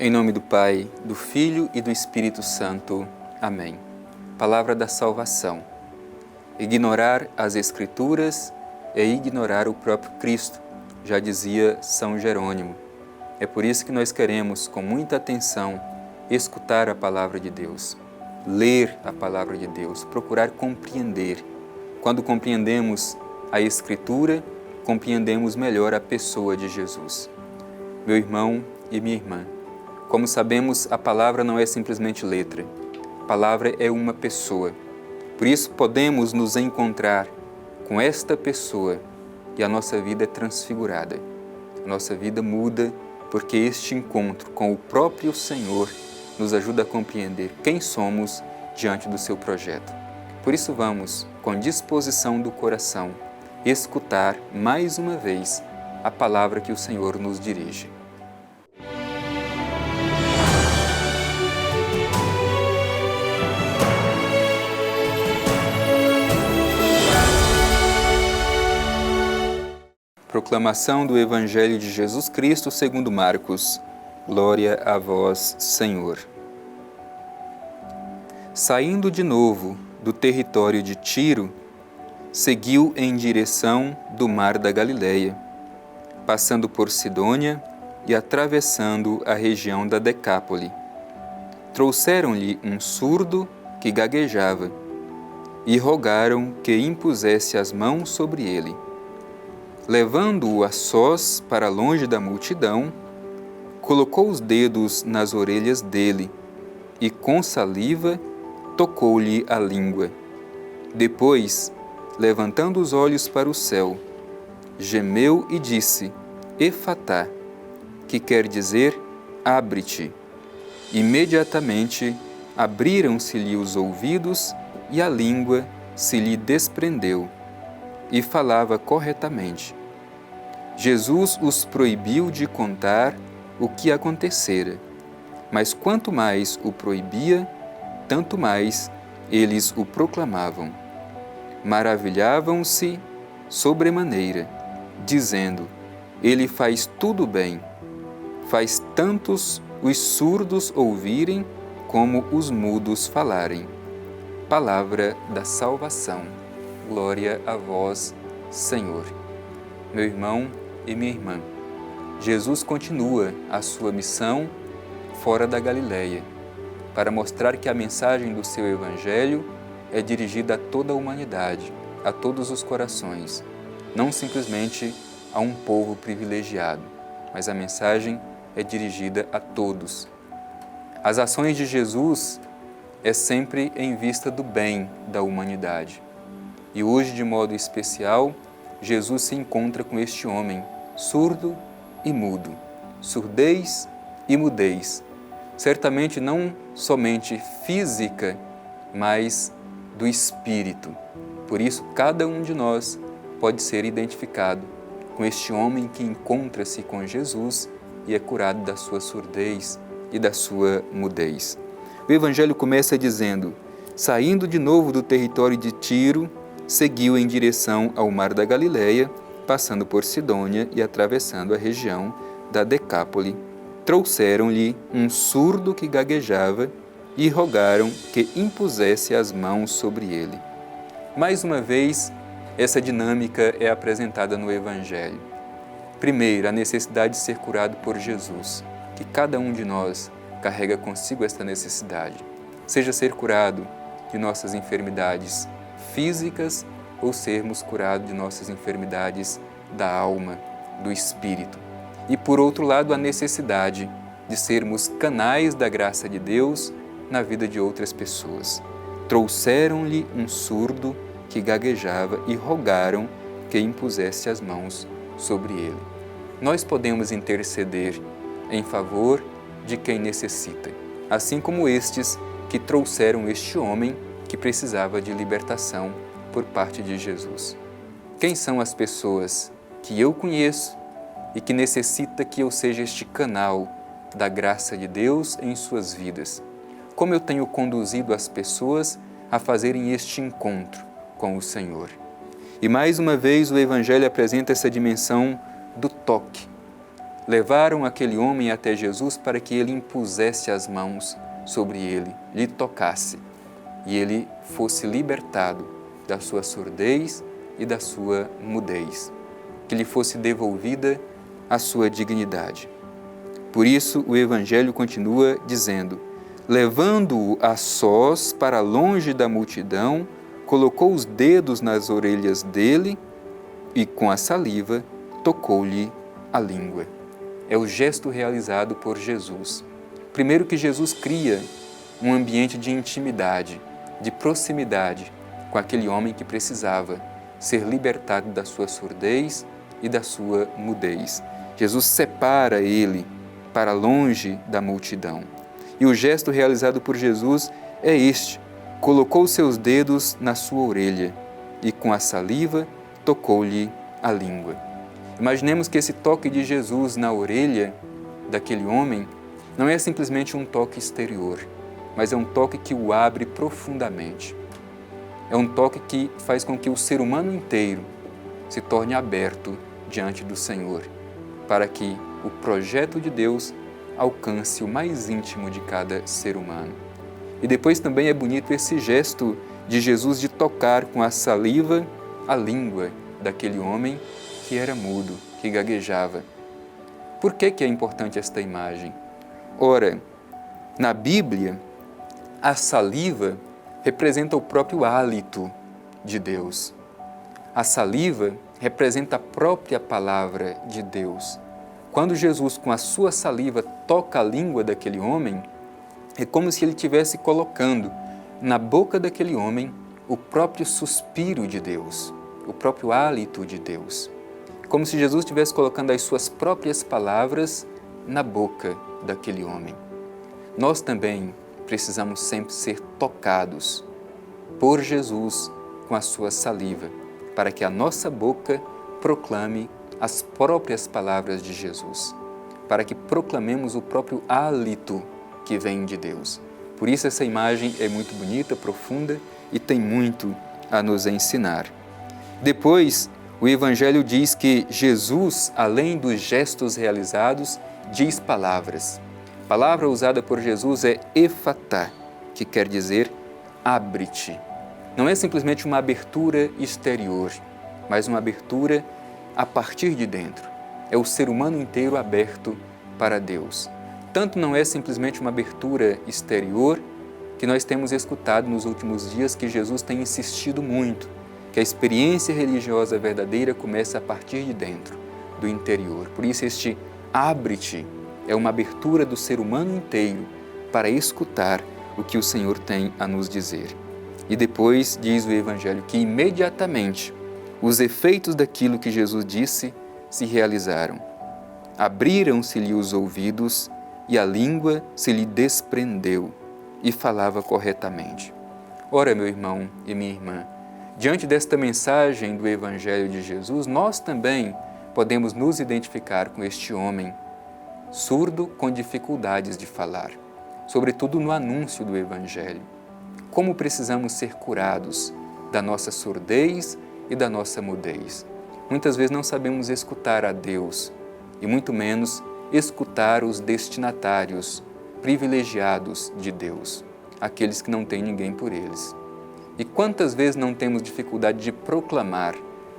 Em nome do Pai, do Filho e do Espírito Santo. Amém. Palavra da salvação. Ignorar as Escrituras é ignorar o próprio Cristo, já dizia São Jerônimo. É por isso que nós queremos, com muita atenção, escutar a Palavra de Deus, ler a Palavra de Deus, procurar compreender. Quando compreendemos a Escritura, compreendemos melhor a pessoa de Jesus. Meu irmão e minha irmã, como sabemos, a palavra não é simplesmente letra. A palavra é uma pessoa. Por isso, podemos nos encontrar com esta pessoa e a nossa vida é transfigurada. A nossa vida muda porque este encontro com o próprio Senhor nos ajuda a compreender quem somos diante do seu projeto. Por isso, vamos, com disposição do coração, escutar mais uma vez a palavra que o Senhor nos dirige. Proclamação do Evangelho de Jesus Cristo segundo Marcos. Glória a vós, Senhor. Saindo de novo do território de Tiro, seguiu em direção do mar da Galileia, passando por Sidônia e atravessando a região da Decápole. Trouxeram-lhe um surdo que gaguejava e rogaram que impusesse as mãos sobre ele. Levando-o a sós para longe da multidão, colocou os dedos nas orelhas dele e, com saliva, tocou-lhe a língua. Depois, levantando os olhos para o céu, gemeu e disse: Efatá, que quer dizer, abre-te. Imediatamente abriram-se-lhe os ouvidos e a língua se lhe desprendeu, e falava corretamente. Jesus os proibiu de contar o que acontecera, mas quanto mais o proibia, tanto mais eles o proclamavam. Maravilhavam-se sobremaneira, dizendo: Ele faz tudo bem, faz tantos os surdos ouvirem como os mudos falarem. Palavra da salvação. Glória a vós, Senhor. Meu irmão e minha irmã, Jesus continua a sua missão fora da Galileia, para mostrar que a mensagem do seu Evangelho é dirigida a toda a humanidade, a todos os corações, não simplesmente a um povo privilegiado, mas a mensagem é dirigida a todos. As ações de Jesus é sempre em vista do bem da humanidade. E hoje, de modo especial, Jesus se encontra com este homem, surdo e mudo, surdez e mudez, certamente não somente física, mas do espírito. Por isso, cada um de nós pode ser identificado com este homem que encontra-se com Jesus e é curado da sua surdez e da sua mudez. O Evangelho começa dizendo: saindo de novo do território de Tiro, seguiu em direção ao mar da Galileia, passando por Sidônia e atravessando a região da Decápole. Trouxeram-lhe um surdo que gaguejava e rogaram que impusesse as mãos sobre ele. Mais uma vez, essa dinâmica é apresentada no Evangelho. Primeiro, a necessidade de ser curado por Jesus, que cada um de nós carrega consigo esta necessidade, seja ser curado de nossas enfermidades físicas ou sermos curados de nossas enfermidades da alma, do espírito. E por outro lado, a necessidade de sermos canais da graça de Deus na vida de outras pessoas. Trouxeram-lhe um surdo que gaguejava e rogaram que impusesse as mãos sobre ele. Nós podemos interceder em favor de quem necessita, assim como estes que trouxeram este homem que precisava de libertação por parte de Jesus. Quem são as pessoas que eu conheço e que necessita que eu seja este canal da graça de Deus em suas vidas? Como eu tenho conduzido as pessoas a fazerem este encontro com o Senhor? E mais uma vez o Evangelho apresenta essa dimensão do toque. levaram aquele homem até Jesus para que ele impusesse as mãos sobre ele, lhe tocasse e ele fosse libertado da sua surdez e da sua mudez, que lhe fosse devolvida a sua dignidade. Por isso, o Evangelho continua dizendo: levando-o a sós para longe da multidão, colocou os dedos nas orelhas dele e, com a saliva, tocou-lhe a língua. É o gesto realizado por Jesus. Primeiro que Jesus cria um ambiente de intimidade, de proximidade com aquele homem que precisava ser libertado da sua surdez e da sua mudez. Jesus separa ele para longe da multidão. E o gesto realizado por Jesus é este: colocou seus dedos na sua orelha e, com a saliva, tocou-lhe a língua. Imaginemos que esse toque de Jesus na orelha daquele homem não é simplesmente um toque exterior, mas é um toque que o abre profundamente. É um toque que faz com que o ser humano inteiro se torne aberto diante do Senhor, para que o projeto de Deus alcance o mais íntimo de cada ser humano. E depois também é bonito esse gesto de Jesus de tocar com a saliva a língua daquele homem que era mudo, que gaguejava. Por que é importante esta imagem? Ora, na Bíblia, a saliva representa o próprio hálito de Deus. A saliva representa a própria palavra de Deus. Quando Jesus, com a sua saliva, toca a língua daquele homem, é como se ele estivesse colocando na boca daquele homem o próprio suspiro de Deus, o próprio hálito de Deus. Como se Jesus estivesse colocando as suas próprias palavras na boca daquele homem. Nós também precisamos sempre ser tocados por Jesus com a sua saliva, para que a nossa boca proclame as próprias palavras de Jesus, para que proclamemos o próprio hálito que vem de Deus. Por isso essa imagem é muito bonita, profunda e tem muito a nos ensinar. Depois, o Evangelho diz que Jesus, além dos gestos realizados, diz palavras. A palavra usada por Jesus é efatá, que quer dizer abre-te. Não é simplesmente uma abertura exterior, mas uma abertura a partir de dentro. É o ser humano inteiro aberto para Deus. Tanto não é simplesmente uma abertura exterior, que nós temos escutado nos últimos dias que Jesus tem insistido muito, que a experiência religiosa verdadeira começa a partir de dentro, do interior. Por isso este abre-te é uma abertura do ser humano inteiro para escutar o que o Senhor tem a nos dizer. E depois diz o Evangelho que imediatamente os efeitos daquilo que Jesus disse se realizaram. Abriram-se-lhe os ouvidos e a língua se lhe desprendeu e falava corretamente. Ora, meu irmão e minha irmã, diante desta mensagem do Evangelho de Jesus, nós também podemos nos identificar com este homem, surdo com dificuldades de falar, sobretudo no anúncio do Evangelho. Como precisamos ser curados da nossa surdez e da nossa mudez. Muitas vezes não sabemos escutar a Deus e muito menos escutar os destinatários privilegiados de Deus, aqueles que não têm ninguém por eles. E quantas vezes não temos dificuldade de proclamar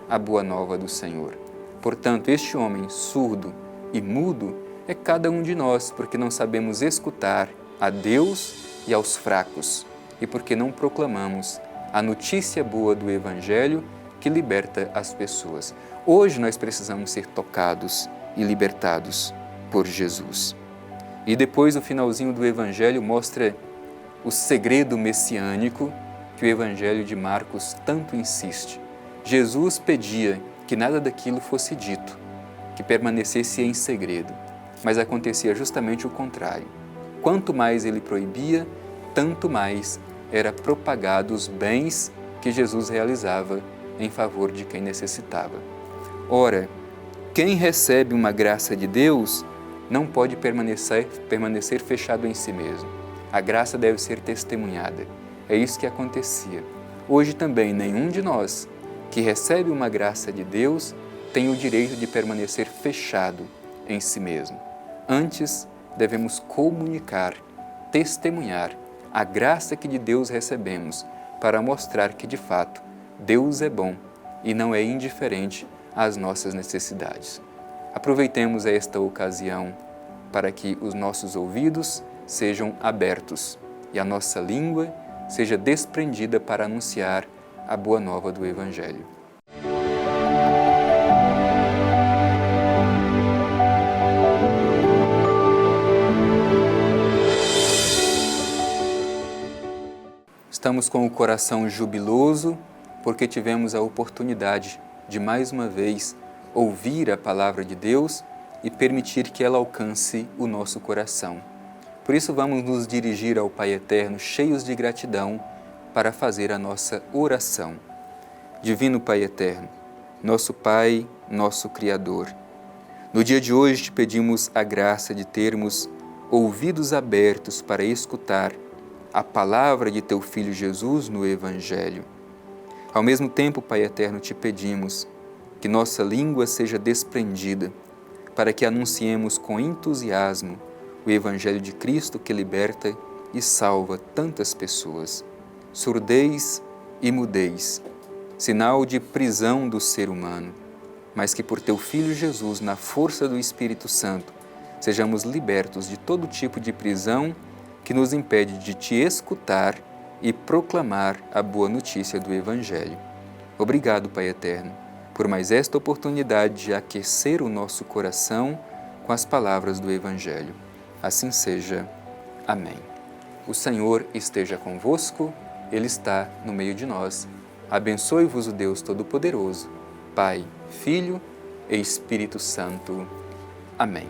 a boa nova do Senhor? Portanto, este homem surdo e mudo é cada um de nós, porque não sabemos escutar a Deus e aos fracos, e porque não proclamamos a notícia boa do Evangelho que liberta as pessoas. Hoje nós precisamos ser tocados e libertados por Jesus. E depois o finalzinho do Evangelho mostra o segredo messiânico que o Evangelho de Marcos tanto insiste. Jesus pedia que nada daquilo fosse dito, que permanecesse em segredo, mas acontecia justamente o contrário. Quanto mais ele proibia, tanto mais era propagado os bens que Jesus realizava em favor de quem necessitava. Ora, quem recebe uma graça de Deus não pode permanecer fechado em si mesmo. A graça deve ser testemunhada. É isso que acontecia. Hoje também nenhum de nós que recebe uma graça de Deus tem o direito de permanecer fechado em si mesmo. Antes, devemos comunicar, testemunhar a graça que de Deus recebemos para mostrar que, de fato, Deus é bom e não é indiferente às nossas necessidades. Aproveitemos esta ocasião para que os nossos ouvidos sejam abertos e a nossa língua seja desprendida para anunciar a boa nova do Evangelho. Estamos com o coração jubiloso porque tivemos a oportunidade de mais uma vez ouvir a palavra de Deus e permitir que ela alcance o nosso coração. Por isso vamos nos dirigir ao Pai Eterno cheios de gratidão para fazer a nossa oração. Divino Pai Eterno, nosso Pai, nosso Criador, no dia de hoje te pedimos a graça de termos ouvidos abertos para escutar a palavra de Teu Filho Jesus no Evangelho. Ao mesmo tempo, Pai Eterno, te pedimos que nossa língua seja desprendida para que anunciemos com entusiasmo o Evangelho de Cristo que liberta e salva tantas pessoas. Surdez e mudez, sinal de prisão do ser humano, mas que por Teu Filho Jesus, na força do Espírito Santo, sejamos libertos de todo tipo de prisão que nos impede de Te escutar e proclamar a boa notícia do Evangelho. Obrigado, Pai Eterno, por mais esta oportunidade de aquecer o nosso coração com as palavras do Evangelho. Assim seja. Amém. O Senhor esteja convosco, Ele está no meio de nós. Abençoe-vos o Deus Todo-Poderoso, Pai, Filho e Espírito Santo. Amém.